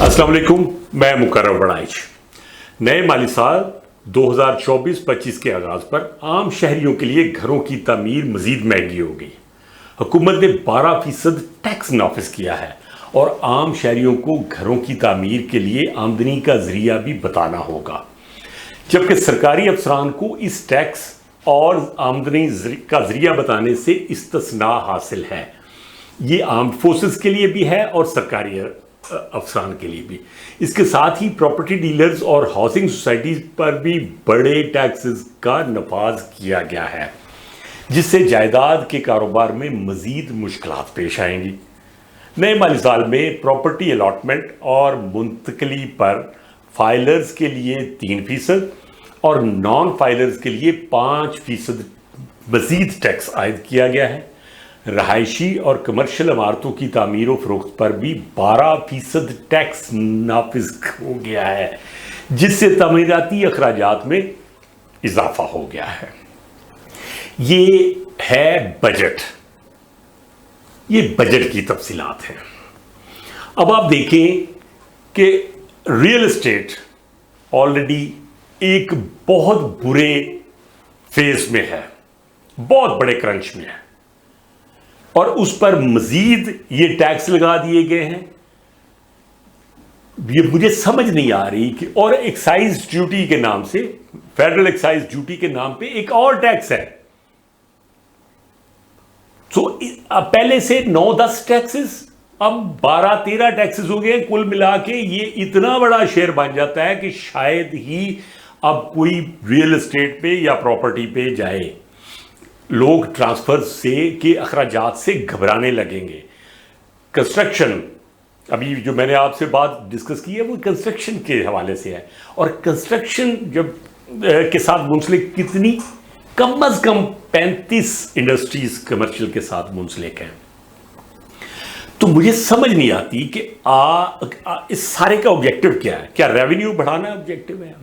अस्सलाम वालेकुम, मैं मुकर्रम बड़ाइच। नए माली साल 2024-25 के आगाज़ पर आम शहरियों के लिए घरों की तामीर मज़ीद महंगी हो गई। हुकूमत ने 12% टैक्स नाफिज किया है और आम शहरियों को घरों की तामीर के लिए आमदनी का ज़रिया भी बताना होगा, जबकि सरकारी अफसरान को इस टैक्स और आमदनी का ज़रिया बताने से इस्तिस्ना हासिल है। ये आर्म्ड फोर्सेस के लिए भी है और सरकारी अफसरान के लिए भी। इसके साथ ही प्रॉपर्टी डीलर्स और हाउसिंग सोसाइटीज पर भी बड़े टैक्सेस का नफाज किया गया है, जिससे जायदाद के कारोबार में मजीद मुश्किलात पेश आएंगी। नए माली साल में प्रॉपर्टी अलॉटमेंट और मुंतकली पर फाइलर्स के लिए 3% और नॉन फाइलर्स के लिए 5% मजीद टैक्स आयद किया गया है। रहायशी और कमर्शियल इमारतों की तामीर और फरोख्त पर भी 12% टैक्स नाफिज हो गया है, जिससे तमीराती अखराजात में इजाफा हो गया है। ये है बजट, ये बजट की तफसीलात हैं। अब आप देखें कि रियल एस्टेट ऑलरेडी एक बहुत बुरे फेज में है, बहुत बड़े क्रंच में है, और उस पर मजीद ये टैक्स लगा दिए गए हैं। ये मुझे समझ नहीं आ रही कि और एक्साइज ड्यूटी के नाम से, फेडरल एक्साइज ड्यूटी के नाम पे एक और टैक्स है। तो पहले से 9-10 टैक्सेस, अब 12-13 टैक्सेस हो गए। कुल मिला के ये इतना बड़ा शेयर बन जाता है कि शायद ही अब कोई रियल एस्टेट पे या प्रॉपर्टी पे जाए। लोग ट्रांसफर से के अखराजात से घबराने लगेंगे। कंस्ट्रक्शन, अभी जो मैंने आपसे बात डिस्कस की है वो कंस्ट्रक्शन के हवाले से है, और कंस्ट्रक्शन जब के साथ मुंसलिक कितनी, कम अज कम 35 इंडस्ट्रीज कमर्शियल के साथ मुंसलिक हैं। तो मुझे समझ नहीं आती कि इस सारे का ऑब्जेक्टिव क्या है। क्या रेवेन्यू बढ़ाना ऑब्जेक्टिव है?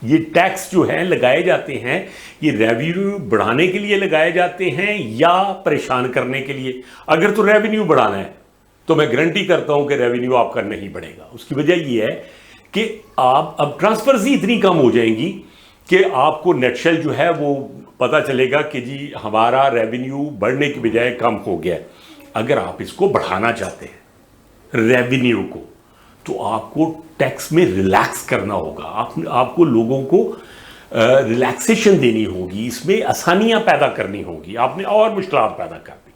ये टैक्स जो है लगाए जाते हैं, ये रेवेन्यू बढ़ाने के लिए लगाए जाते हैं या परेशान करने के लिए? अगर तो रेवेन्यू बढ़ाना है तो मैं गारंटी करता हूं कि रेवेन्यू आपका नहीं बढ़ेगा। उसकी वजह ये है कि आप अब ट्रांसफर्स ही इतनी कम हो जाएंगी कि आपको नेटशेल जो है वो पता चलेगा कि जी हमारा रेवेन्यू बढ़ने की बजाय कम हो गया। अगर आप इसको बढ़ाना चाहते हैं रेवेन्यू को, तो आपको टैक्स में रिलैक्स करना होगा। आपको लोगों को रिलैक्सेशन देनी होगी, इसमें आसानियां पैदा करनी होगी। आपने और मुश्किलात पैदा कर दी।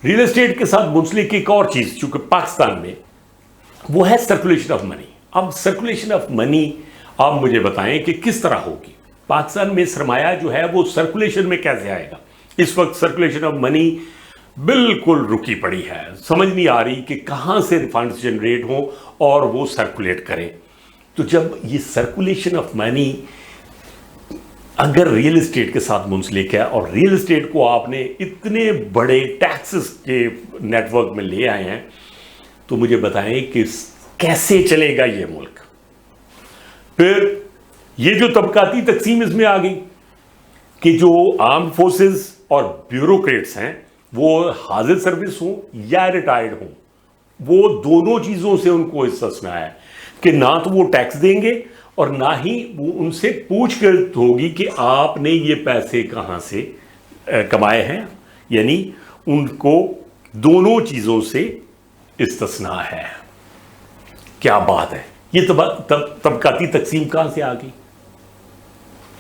रियल एस्टेट के साथ मुंसलिक एक और चीज चूंकि पाकिस्तान में, वो है सर्कुलेशन ऑफ मनी। अब सर्कुलेशन ऑफ मनी आप मुझे बताएं कि किस तरह होगी। पाकिस्तान में सरमाया जो है वो सर्कुलेशन में कैसे आएगा? इस वक्त सर्कुलेशन ऑफ मनी बिल्कुल रुकी पड़ी है। समझ नहीं आ रही कि कहां से फंड्स जनरेट हो और वो सर्कुलेट करें। तो जब ये सर्कुलेशन ऑफ मनी अगर रियल एस्टेट के साथ मुंसलिक है और रियल एस्टेट को आपने इतने बड़े टैक्सेस के नेटवर्क में ले आए हैं, तो मुझे बताएं कि कैसे चलेगा ये मुल्क। फिर ये जो तबकाती तकसीम इसमें आ गई कि जो आर्म्ड फोर्सेस और ब्यूरोक्रेट्स हैं वो हाजिर सर्विस हो या रिटायर्ड हो, वो दोनों चीजों से उनको इस्तिस्ना है कि ना तो वो टैक्स देंगे और ना ही वो उनसे पूछताछ होगी कि आपने ये पैसे कहां से कमाए हैं। यानी उनको दोनों चीजों से इस्तिस्ना है। क्या बात है! ये तबकाती तकसीम कहां से आ गई?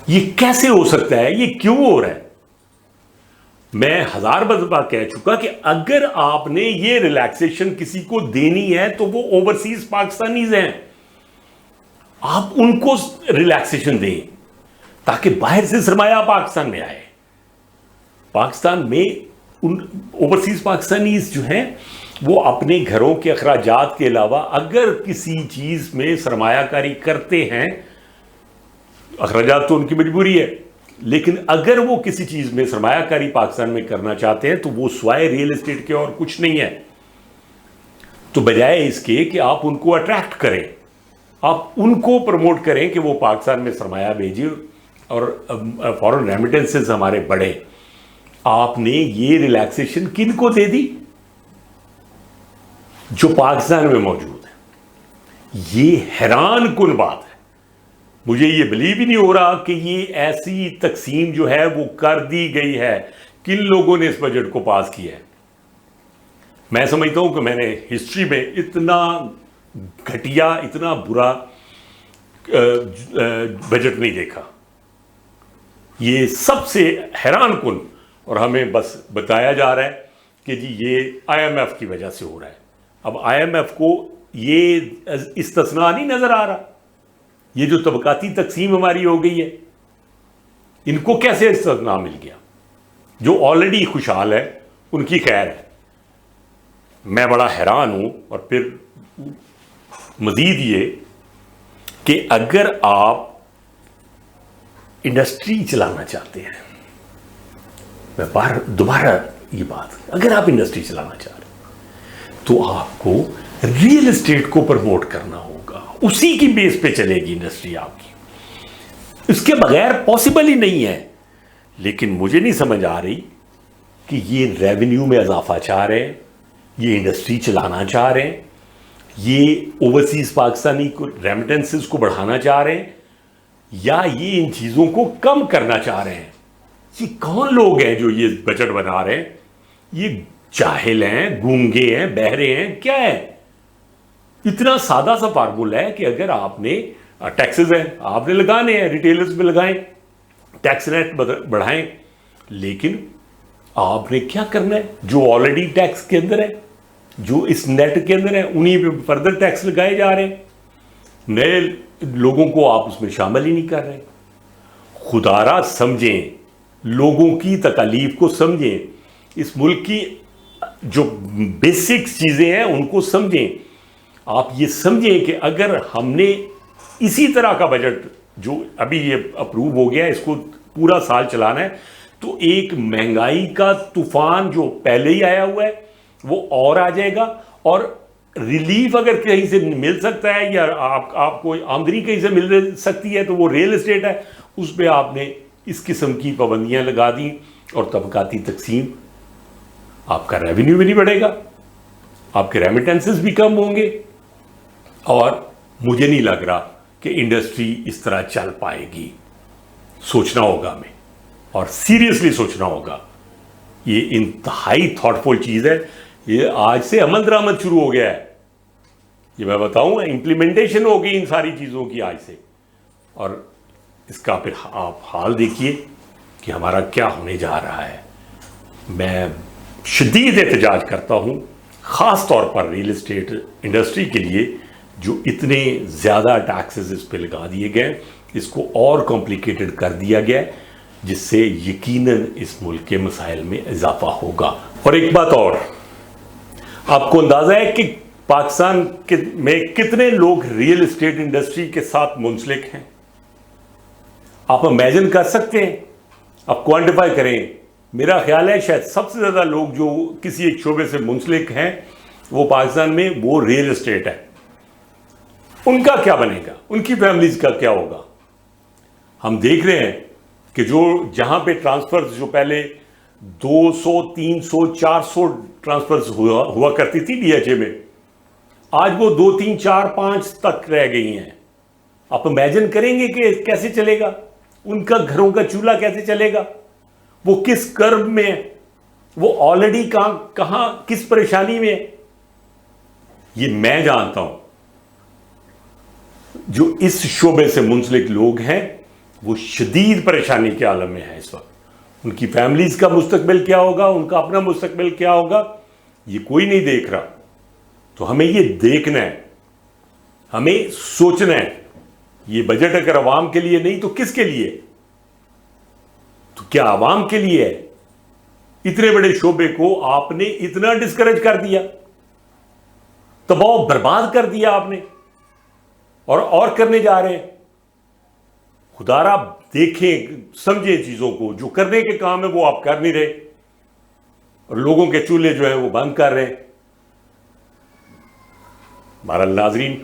ये कैसे हो सकता है? ये क्यों हो रहा है? मैं 1000 बार कह चुका कि अगर आपने ये रिलैक्सेशन किसी को देनी है तो वो ओवरसीज पाकिस्तानीज हैं, आप उनको रिलैक्सेशन दें ताकि बाहर से सरमाया पाकिस्तान में आए। पाकिस्तान में उन ओवरसीज पाकिस्तानीज जो हैं वो अपने घरों के अखराजात के अलावा अगर किसी चीज में सरमायाकारी करते हैं, अखराजात तो उनकी मजबूरी है, लेकिन अगर वो किसी चीज में सरमायाकारी पाकिस्तान में करना चाहते हैं तो वो स्वाय रियल एस्टेट के और कुछ नहीं है। तो बजाय इसके कि आप उनको अट्रैक्ट करें, आप उनको प्रमोट करें कि वो पाकिस्तान में सरमाया भेजिए और फॉरेन रेमिटेंसेस हमारे बढ़े, आपने ये रिलैक्सेशन किनको दे दी? जो पाकिस्तान में मौजूद है। یہ حیران کن بات ہے. مجھے یہ بلیو ہی نہیں ہو رہا کہ یہ ایسی تقسیم جو ہے وہ کر دی گئی ہے. کن لوگوں نے اس بجٹ کو پاس کیا ہے؟ میں سمجھتا ہوں کہ میں نے ہسٹری میں اتنا گھٹیا، اتنا برا بجٹ نہیں دیکھا. یہ سب سے حیران کن، اور ہمیں بس بتایا جا رہا ہے کہ جی یہ آئی ایم ایف کی وجہ سے ہو رہا ہے. اب آئی ایم ایف کو یہ استثناء نہیں نظر آ رہا. یہ جو طبقاتی تقسیم ہماری ہو گئی ہے، ان کو کیسے استثناء مل گیا؟ جو آلریڈی خوشحال ہے ان کی خیر ہے. میں بڑا حیران ہوں. اور پھر مزید یہ کہ اگر آپ انڈسٹری چلانا چاہتے ہیں، میں دوبارہ یہ بات، اگر آپ انڈسٹری چلانا چاہ رہے ہیں تو آپ کو ریئل اسٹیٹ کو پروموٹ کرنا ہوگا. اسی کی بیس پہ چلے گی انڈسٹری آپ کی. اس کے بغیر پاسبل ہی نہیں ہے. لیکن مجھے نہیں سمجھ آ رہی کہ یہ ریونیو میں اضافہ چاہ رہے ہیں، یہ انڈسٹری چلانا چاہ رہے ہیں، یہ اوورسیز پاکستانی کو ریمیٹنسز کو بڑھانا چاہ رہے ہیں، یا یہ ان چیزوں کو کم کرنا چاہ رہے ہیں. یہ کون لوگ ہیں جو یہ بجٹ بنا رہے ہیں؟ یہ جاہل ہیں، گونگے ہیں، بہرے ہیں، کیا ہے؟ اتنا سادہ سا فارمولا ہے کہ اگر آپ نے ٹیکسز ہیں آپ نے لگانے ہیں، ریٹیلرز میں لگائیں، ٹیکس ریٹ بڑھائیں. لیکن آپ نے کیا کرنا ہے؟ جو آلریڈی ٹیکس کے اندر ہے، جو اس نیٹ کے اندر ہے، انہی پہ فردر ٹیکس لگائے جا رہے ہیں. نئے لوگوں کو آپ اس میں شامل ہی نہیں کر رہے. خدا را سمجھیں، لوگوں کی تکالیف کو سمجھیں، اس ملک کی جو بیسک چیزیں ہیں ان کو سمجھیں. آپ یہ سمجھیں کہ اگر ہم نے اسی طرح کا بجٹ جو ابھی یہ اپروو ہو گیا ہے، اس کو پورا سال چلانا ہے، تو ایک مہنگائی کا طوفان جو پہلے ہی آیا ہوا ہے وہ اور آ جائے گا. اور ریلیف اگر کہیں سے مل سکتا ہے یا آپ کو آمدنی کہیں سے مل سکتی ہے تو وہ ریل اسٹیٹ ہے. اس پہ آپ نے اس قسم کی پابندیاں لگا دی اور طبقاتی تقسیم، آپ کا ریونیو بھی نہیں بڑھے گا، آپ کے ریمیٹنسز بھی کم ہوں گے. اور مجھے نہیں لگ رہا کہ انڈسٹری اس طرح چل پائے گی. سوچنا ہوگا ہمیں، اور سیریسلی سوچنا ہوگا. یہ انتہائی تھاٹ فل چیز ہے. یہ آج سے عمل درآمد شروع ہو گیا ہے. یہ میں بتاؤں، امپلیمنٹیشن ہو گئی ان ساری چیزوں کی آج سے. اور اس کا پھر آپ حال دیکھیے کہ ہمارا کیا ہونے جا رہا ہے. میں شدید احتجاج کرتا ہوں، خاص طور پر ریل اسٹیٹ انڈسٹری کے لیے، جو اتنے زیادہ ٹیکسز اس پہ لگا دیے گئے، اس کو اور کمپلیکیٹڈ کر دیا گیا ہے، جس سے یقیناً اس ملک کے مسائل میں اضافہ ہوگا. اور ایک بات اور، آپ کو اندازہ ہے کہ پاکستان میں کتنے لوگ ریل اسٹیٹ انڈسٹری کے ساتھ منسلک ہیں؟ آپ امیجن کر سکتے ہیں؟ آپ کوانٹیفائی کریں. میرا خیال ہے شاید سب سے زیادہ لوگ جو کسی ایک شعبے سے منسلک ہیں وہ پاکستان میں وہ ریل اسٹیٹ ہے. ان کا کیا بنے گا؟ ان کی فیملیز کا کیا ہوگا؟ ہم دیکھ رہے ہیں کہ جہاں پہ ٹرانسفرز جو پہلے 200 300 400 ٹرانسفرز ہوا کرتی تھی ڈی ایچ اے میں، آج وہ 2 3 4 5 تک رہ گئی ہیں. آپ امیجن کریں گے کہ کیسے چلے گا؟ ان کا گھروں کا چولہا کیسے چلے گا؟ وہ کس کرب میں ہے؟ وہ آلریڈی کہاں کس پریشانی میں ہے؟ یہ میں جانتا ہوں. جو اس شعبے سے منسلک لوگ ہیں وہ شدید پریشانی کے عالم میں ہیں اس وقت. ان کی فیملیز کا مستقبل کیا ہوگا، ان کا اپنا مستقبل کیا ہوگا، یہ کوئی نہیں دیکھ رہا. تو ہمیں یہ دیکھنا ہے، ہمیں سوچنا ہے. یہ بجٹ اگر عوام کے لیے نہیں تو کس کے لیے؟ تو کیا عوام کے لیے ہے؟ اتنے بڑے شعبے کو آپ نے اتنا ڈسکریج کر دیا، تباہ و برباد کر دیا آپ نے، اور کرنے جا رہے ہیں. خدا را دیکھیں، سمجھیں چیزوں کو. جو کرنے کے کام ہے وہ آپ کر نہیں رہے، اور لوگوں کے چولہے جو ہیں وہ بند کر رہے ہیں. ہمارا ناظرین،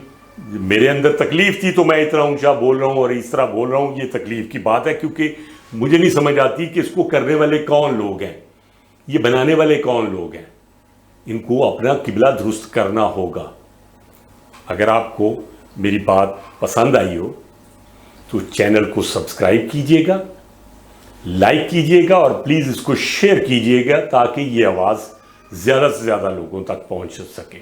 میرے اندر تکلیف تھی تو میں اتنا اونچا بول رہا ہوں اور اس طرح بول رہا ہوں. یہ تکلیف کی بات ہے کیونکہ مجھے نہیں سمجھ آتی کہ اس کو کرنے والے کون لوگ ہیں، یہ بنانے والے کون لوگ ہیں. ان کو اپنا قبلہ درست کرنا ہوگا. اگر آپ کو میری بات پسند آئی ہو تو چینل کو سبسکرائب کیجئے گا، لائک کیجئے گا، اور پلیز اس کو شیئر کیجئے گا تاکہ یہ آواز زیادہ سے زیادہ لوگوں تک پہنچ سکے۔